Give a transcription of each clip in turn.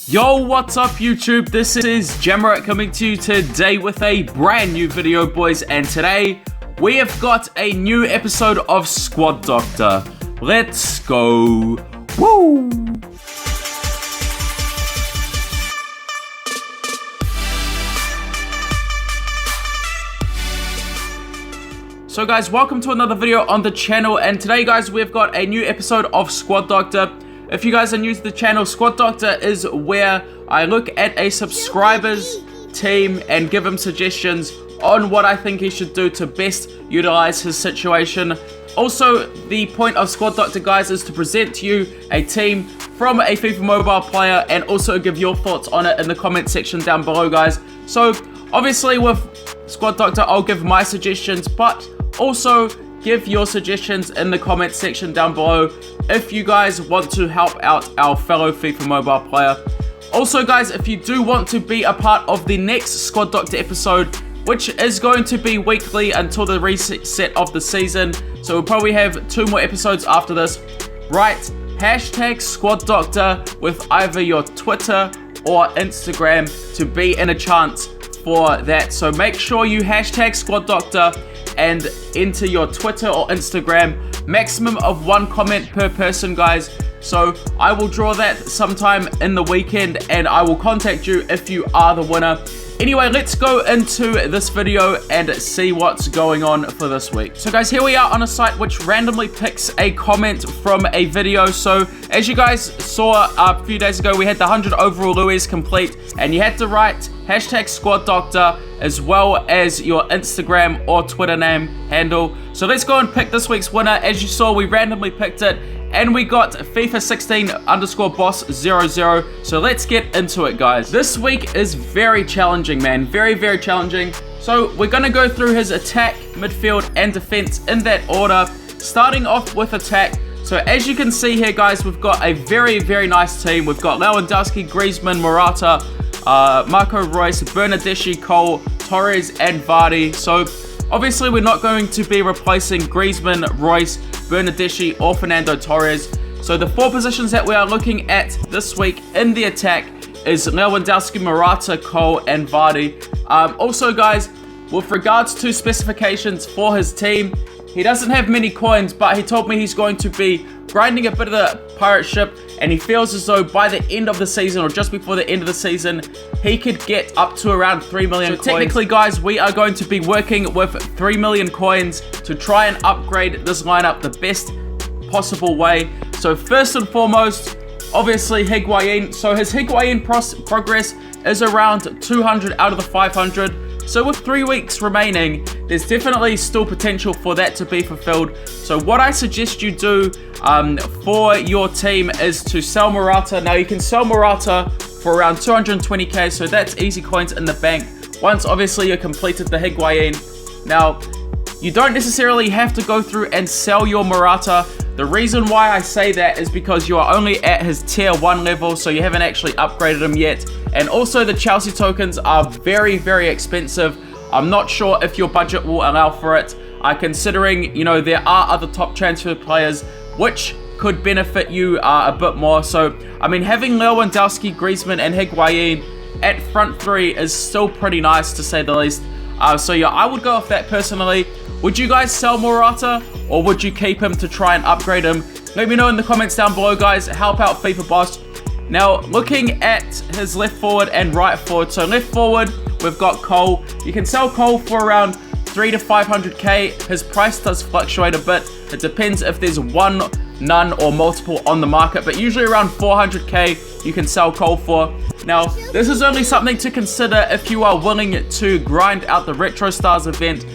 Yo, what's up YouTube? This is JamMerit coming to you today with a brand new video, boys, and today we have got a new episode of Squad Doctor. Let's go. Woo! So guys, welcome to another video on the channel, and today guys we've got a new episode of Squad Doctor. If you guys are new to the channel, Squad Doctor is where I look at a subscriber's team and give him suggestions on what I think he should do to best utilize his situation. Also, the point of Squad Doctor, guys, is to present to you a team from a FIFA mobile player and also give your thoughts on it in the comment section down below, guys. So, obviously with Squad Doctor, I'll give my suggestions, but also give your suggestions in the comment section down below if you guys want to help out our fellow FIFA mobile player. Also guys, if you do want to be a part of the next Squad Doctor episode, which is going to be weekly until the reset of the season, so we'll probably have 2 more episodes after this, write hashtag Squad Doctor with either your Twitter or Instagram to be in a chance for that. So make sure you hashtag Squad Doctor and enter your Twitter or Instagram. Maximum of 1 comment per person, guys. So I will draw that sometime in the weekend and I will contact you if you are the winner. Anyway, let's go into this video and see what's going on for this week. So guys, here we are on a site which randomly picks a comment from a video. So as you guys saw a few days ago, we had the 100 overall Louis complete and you had to write hashtag Squad Doctor as well as your Instagram or Twitter name handle. So let's go and pick this week's winner. As you saw, we randomly picked it and we got FIFA 16 _ boss 00. So let's get into it, guys. This week is very challenging, man. Very, very challenging. So we're going to go through his attack, midfield, and defense in that order. Starting off with attack. So as you can see here, guys, we've got a very, very nice team. We've got Lewandowski, Griezmann, Morata, Marco Reus, Bernardeschi, Cole, Torres, and Vardy. So obviously we're not going to be replacing Griezmann, Reus, Bernardeschi, or Fernando Torres. So the 4 positions that we are looking at this week in the attack is Lewandowski, Morata, Cole, and Vardy. Also guys, with regards to specifications for his team, he doesn't have many coins, but he told me he's going to be grinding a bit of the pirate ship, and he feels as though by the end of the season or just before the end of the season, he could get up to around 3 million coins. Technically guys, we are going to be working with 3 million coins to try and upgrade this lineup the best possible way. So first and foremost, obviously Higuain. So his Higuain progress is around 200 out of the 500. So with 3 weeks remaining, there's definitely still potential for that to be fulfilled. So what I suggest you do for your team is to sell Morata. Now you can sell Morata for around 220k, so that's easy coins in the bank. Once obviously you completed the Higuain. Now, you don't necessarily have to go through and sell your Morata. The reason why I say that is because you are only at his tier 1 level, so you haven't actually upgraded him yet. And also the Chelsea tokens are very, very expensive. I'm not sure if your budget will allow for it. Considering, you know, there are other top transfer players which could benefit you a bit more. So, I mean, having Lewandowski, Griezmann, and Higuain at front 3 is still pretty nice to say the least. So yeah, I would go with that personally. Would you guys sell Morata or would you keep him to try and upgrade him? Let me know in the comments down below, guys. Help out FIFA Boss. Now, looking at his left forward and right forward. So left forward, we've got Cole. You can sell Cole for around 300 to 500k. His price does fluctuate a bit. It depends if there's one, none, or multiple on the market, but usually around 400k you can sell Cole for. Now, this is only something to consider if you are willing to grind out the Retro Stars event.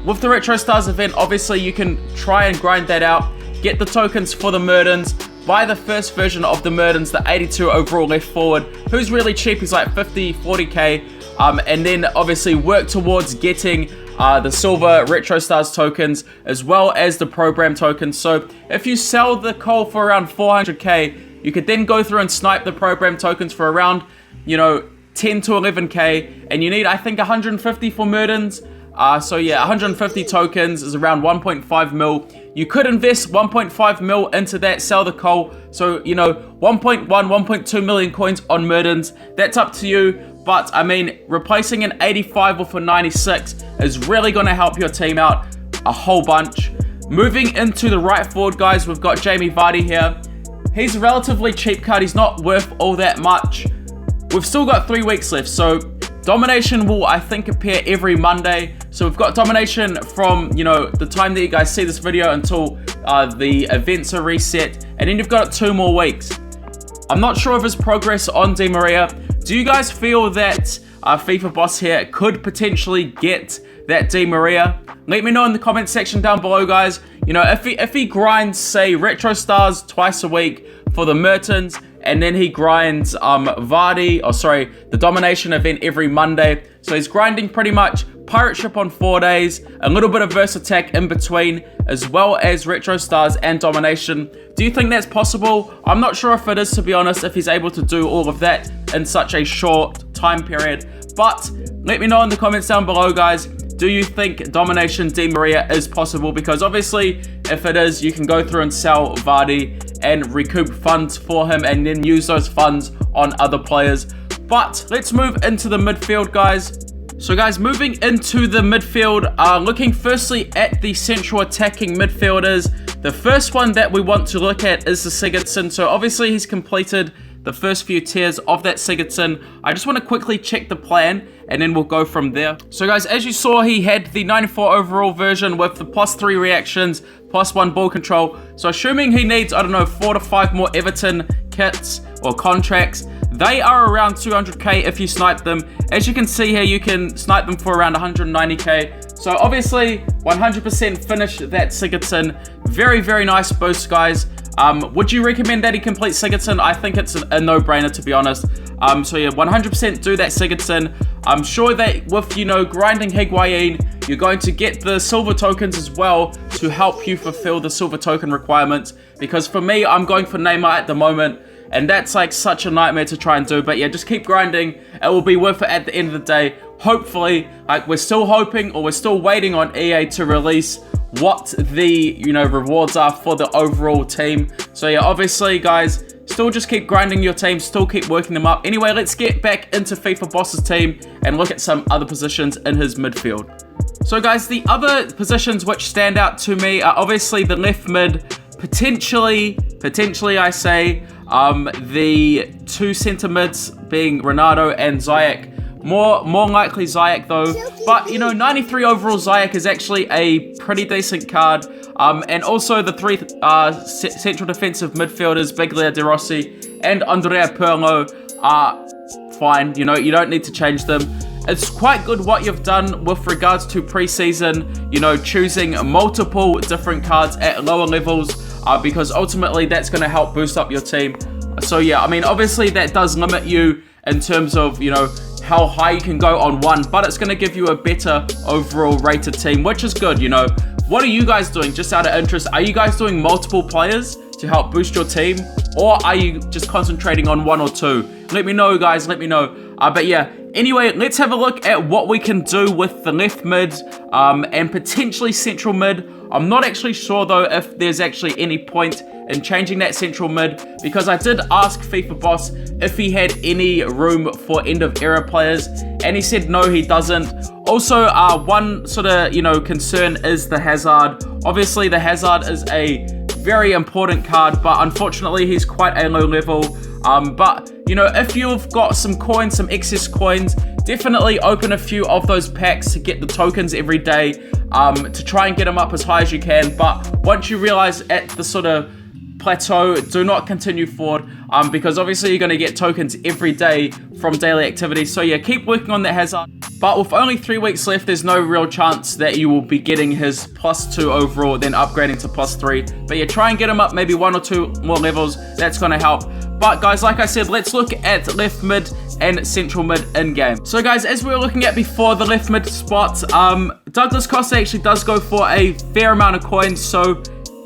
With the Retro Stars event, obviously you can try and grind that out, get the tokens for the Merdens, buy the first version of the Merdens, the 82 overall left forward, who's really cheap, he's like 50, 40k, and then obviously work towards getting the silver Retro Stars tokens as well as the program tokens. So if you sell the Cole for around 400k, you could then go through and snipe the program tokens for around, you know, 10 to 11k, and you need, I think, 150 for Merdens. So yeah, 150 tokens is around 1.5 mil. You could invest 1.5 mil into that, sell the coal. So, you know, 1.1, 1.2 million coins on Merdens. That's up to you. But, I mean, replacing an 85 with a 96 is really going to help your team out a whole bunch. Moving into the right forward, guys, we've got Jamie Vardy here. He's a relatively cheap card. He's not worth all that much. We've still got 3 weeks left, so domination will, I think, appear every Monday. So we've got domination from, you know, the time that you guys see this video until the events are reset. And then you've got 2 more weeks. I'm not sure of his progress on Di Maria. Do you guys feel that FIFA Boss here could potentially get that Di Maria? Let me know in the comment section down below, guys. You know, if he grinds, say, Retro Stars twice a week for the Mertens, and then he grinds the Domination event every Monday. So he's grinding pretty much Pirate Ship on 4 days, a little bit of Verse Attack in between, as well as Retro Stars and Domination. Do you think that's possible? I'm not sure if it is, to be honest, if he's able to do all of that in such a short time period. But let me know in the comments down below, guys. Do you think Domination Di Maria is possible? Because obviously, if it is, you can go through and sell Vardy and recoup funds for him and then use those funds on other players. But let's move into the midfield, guys. So guys, moving into the midfield, looking firstly at the central attacking midfielders. The first one that we want to look at is the Sigurdsson. So obviously he's completed the first few tiers of that Sigurdsson. I just want to quickly check the plan and then we'll go from there. So guys, as you saw, he had the 94 overall version with the +3 reactions, +1 ball control. So assuming he needs, I don't know, 4 to 5 more Everton kits or contracts, they are around 200k if you snipe them. As you can see here, you can snipe them for around 190k. So obviously 100% finish that Sigurdsson. Very, very nice boost, guys. Would you recommend that he complete Sigurdsson? I think it's a no-brainer, to be honest. So yeah, 100% do that Sigurdsson. I'm sure that with, you know, grinding Higuain, you're going to get the silver tokens as well to help you fulfill the silver token requirements. Because for me, I'm going for Neymar at the moment, and that's like such a nightmare to try and do. But yeah, just keep grinding. It will be worth it at the end of the day. Hopefully, like, we're still hoping, or we're still waiting on EA to release what the, you know, rewards are for the overall team. So yeah, obviously, guys, still just keep grinding your team, still keep working them up. Anyway, let's get back into FIFA Boss's team and look at some other positions in his midfield. So guys, the other positions which stand out to me are obviously the left mid, potentially I say, the 2 centre mids being Ronaldo and Ziyech. More likely Ziyech though, but you know, 93 overall Ziyech is actually a pretty decent card. And also the 3 central defensive midfielders, Biglia De Rossi and Andrea Pirlo, are fine. You know, you don't need to change them. It's quite good what you've done with regards to preseason, you know, choosing multiple different cards at lower levels, because ultimately that's going to help boost up your team. So yeah, I mean, obviously that does limit you in terms of, you know, how high you can go on one, but it's going to give you a better overall rated team, which is good, you know. What are you guys doing, just out of interest? Are you guys doing multiple players to help boost your team, or are you just concentrating on 1 or 2? Let me know, guys, let me know. But yeah, anyway, let's have a look at what we can do with the left mid and potentially central mid. I'm not actually sure though if there's actually any point in changing that central mid, because I did ask FIFA Boss if he had any room for end of era players, and he said no, he doesn't. Also, one sort of, you know, concern is the Hazard. Obviously the Hazard is a very important card, but unfortunately he's quite a low level. But you know, if you've got some coins, some excess coins, definitely open a few of those packs to get the tokens every day, to try and get them up as high as you can. But once you realize at the sort of plateau, do not continue forward, because obviously you're going to get tokens every day from daily activities. So yeah, keep working on that Hazard. But with only 3 weeks left, there's no real chance that you will be getting his +2 overall, then upgrading to +3. But yeah, try and get him up maybe 1 or 2 more levels. That's going to help. But guys, like I said, let's look at left mid and central mid in game. So guys, as we were looking at before, the left mid spot, Douglas Costa actually does go for a fair amount of coins. So,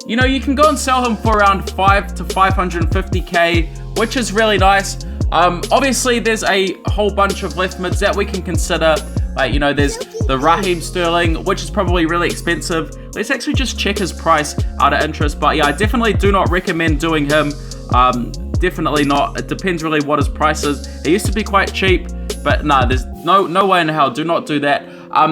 you know, you can go and sell him for around 5 to 550k, which is really nice. Obviously, there's a whole bunch of left mids that we can consider. Like, you know, there's the Raheem Sterling, which is probably really expensive. Let's actually just check his price out of interest. But yeah, I definitely do not recommend doing him. Definitely not. It depends really what his price is. He used to be quite cheap, but nah, there's no way in hell. Do not do that.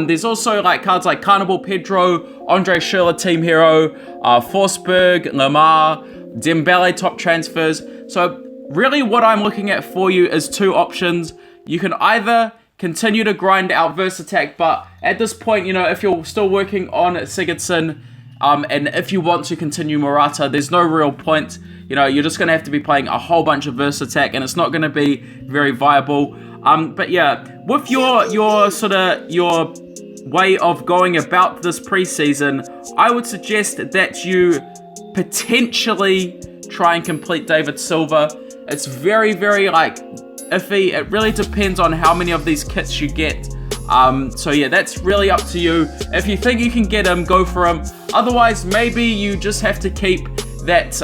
There's also like cards like Carnival Pedro, Andre Schürrle Team Hero, Forsberg, Lamar, Dembele top transfers. So really what I'm looking at for you is two options. You can either continue to grind out Versatech, but at this point, you know, if you're still working on Sigurdsson, and if you want to continue Morata, there's no real point. You know, you're just going to have to be playing a whole bunch of Versatech, and it's not going to be very viable. But yeah, with your way of going about this preseason, I would suggest that you potentially try and complete David Silva. It's very, very like iffy. It really depends on how many of these kits you get. So yeah, that's really up to you. If you think you can get him, go for him. Otherwise, maybe you just have to keep that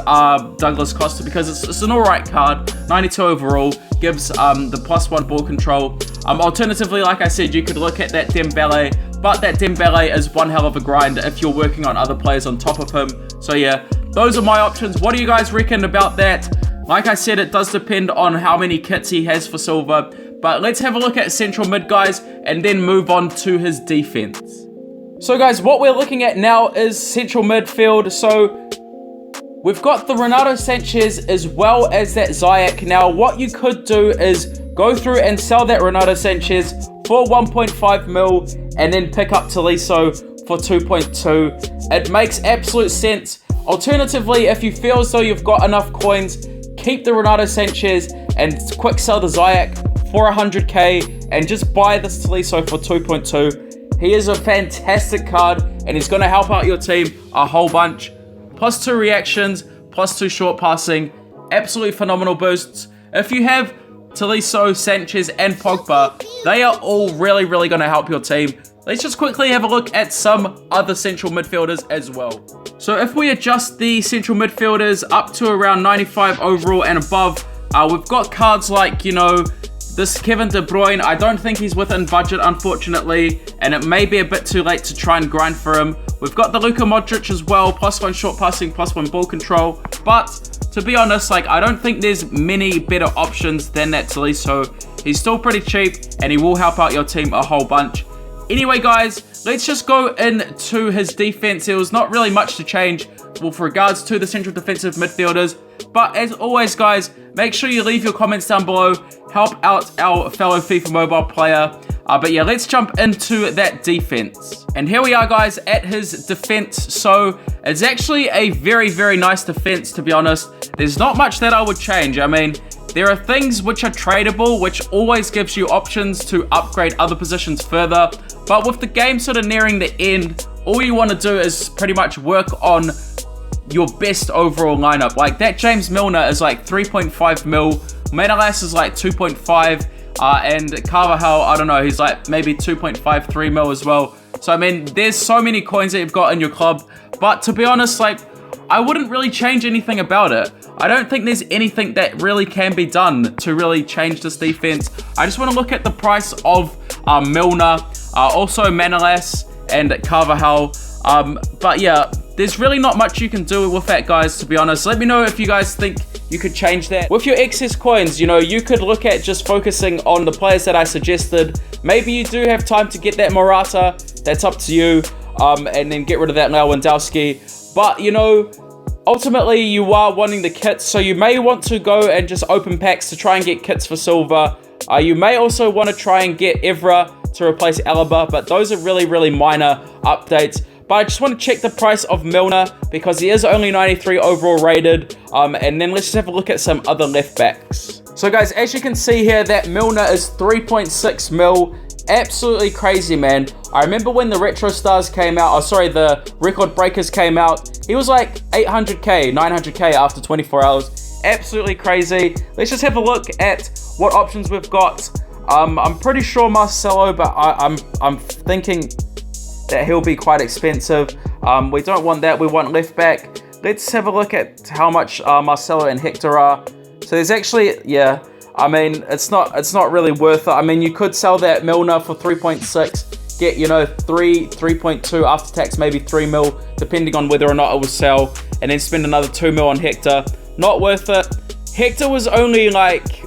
Douglas Costa, because it's an alright card. 92 overall, gives the +1 ball control. Alternatively, like I said, you could look at that Dembele, but that Dembele is one hell of a grind if you're working on other players on top of him. So yeah, those are my options. What do you guys reckon about that? Like I said, it does depend on how many kits he has for Silva. But let's have a look at central mid, guys, and then move on to his defense. So guys, what we're looking at now is central midfield. So we've got the Renato Sanchez as well as that Ziyech. Now, what you could do is go through and sell that Renato Sanchez for 1.5 mil and then pick up Tolisso for 2.2. It makes absolute sense. Alternatively, if you feel as though you've got enough coins, keep the Renato Sanchez and quick sell the Ziyech for 100k and just buy this Tolisso for 2.2. He is a fantastic card and he's going to help out your team a whole bunch. +2 reactions, +2 short passing, absolutely phenomenal boosts. If you have Tolisso, Sanchez, and Pogba, they are all really, really going to help your team. Let's just quickly have a look at some other central midfielders as well. So if we adjust the central midfielders up to around 95 overall and above, we've got cards like, you know, this Kevin De Bruyne. I don't think he's within budget, unfortunately, and it may be a bit too late to try and grind for him. We've got the Luka Modric as well, +1 short passing, +1 ball control. But to be honest, like, I don't think there's many better options than that Tolisso. He's still pretty cheap, and he will help out your team a whole bunch. Anyway, guys, let's just go into his defense. There was not really much to change with regards to the central defensive midfielders. But as always, guys, make sure you leave your comments down below. Help out our fellow FIFA Mobile player. But yeah, let's jump into that defense. And here we are, guys, at his defense. So it's actually a very, very nice defense, to be honest. There's not much that I would change. I mean, there are things which are tradable, which always gives you options to upgrade other positions further. But with the game sort of nearing the end, all you want to do is pretty much work on your best overall lineup. Like that James Milner is like 3.5 mil, Manolas is like 2.5, and Carvajal, I don't know, he's like maybe 2.53 mil as well. So I mean, there's so many coins that you've got in your club, but to be honest, like, I wouldn't really change anything about it. I don't think there's anything that really can be done to really change this defense. I just want to look at the price of Milner, also Manolas and Carvajal. But yeah, there's really not much you can do with that, guys, to be honest. Let me know if you guys think you could change that. With your excess coins, you know, you could look at just focusing on the players that I suggested. Maybe you do have time to get that Morata. That's up to you. And then get rid of that Lewandowski. But, you know, ultimately you are wanting the kits, so you may want to go and just open packs to try and get kits for Silva. You may also want to try and get Evra to replace Alaba, but those are really, really minor updates. But I just want to check the price of Milner because he is only 93 overall rated. And then let's just have a look at some other left backs. So guys, as you can see here, that Milner is 3.6 mil. Absolutely crazy, man. I remember when the Retro Stars came out, the Record Breakers came out, he was like 800k, 900k after 24 hours. Absolutely crazy. Let's just have a look at what options we've got. I'm pretty sure Marcelo, but I'm thinking that he'll be quite expensive. We don't want that. We want left back. Let's have a look at how much Marcelo and Hector are. So there's actually, yeah, I mean, it's not really worth it. I mean, you could sell that Milner for 3.6, get, you know, 3.2 after tax, maybe 3 mil, depending on whether or not it will sell, and then spend another 2 mil on Hector. Not worth it. Hector was only like,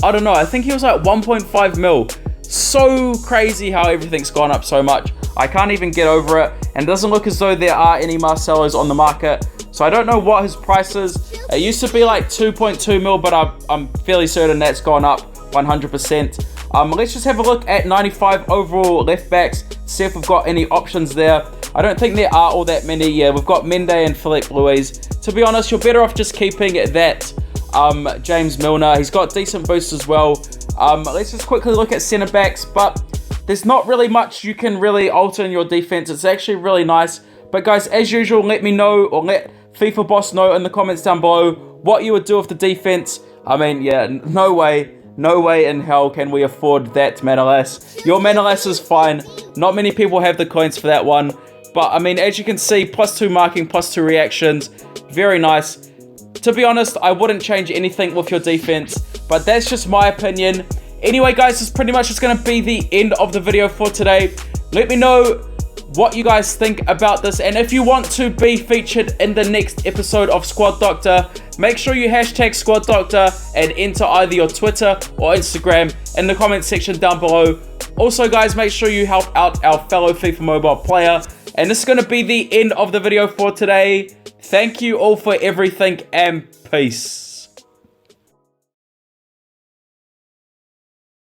I don't know, I think he was like 1.5 mil. So crazy how everything's gone up so much. I can't even get over it, and it doesn't look as though there are any Marcelos on the market. So I don't know what his price is. It used to be like 2.2 mil, but I'm fairly certain that's gone up 100%. Let's just have a look at 95 overall left backs, see if we've got any options there. I don't think there are all that many. Yeah, we've got Mende and Philippe Luis. To be honest, you're better off just keeping that James Milner. He's got decent boosts as well. Let's just quickly look at centre backs, but there's not really much you can really alter in your defense. It's actually really nice. But guys, as usual, let me know, or let FIFA Boss know in the comments down below what you would do with the defense. I mean, yeah, no way in hell can we afford that Manolas. Your Manolas is fine. Not many people have the coins for that one. But I mean, as you can see, +2 marking, +2 reactions. Very nice. To be honest, I wouldn't change anything with your defense, but that's just my opinion. Anyway, guys, this is pretty much just going to be the end of the video for today. Let me know what you guys think about this, and if you want to be featured in the next episode of Squad Doctor, make sure you hashtag Squad Doctor and enter either your Twitter or Instagram in the comment section down below. Also, guys, make sure you help out our fellow FIFA Mobile player. And this is going to be the end of the video for today. Thank you all for everything, and peace.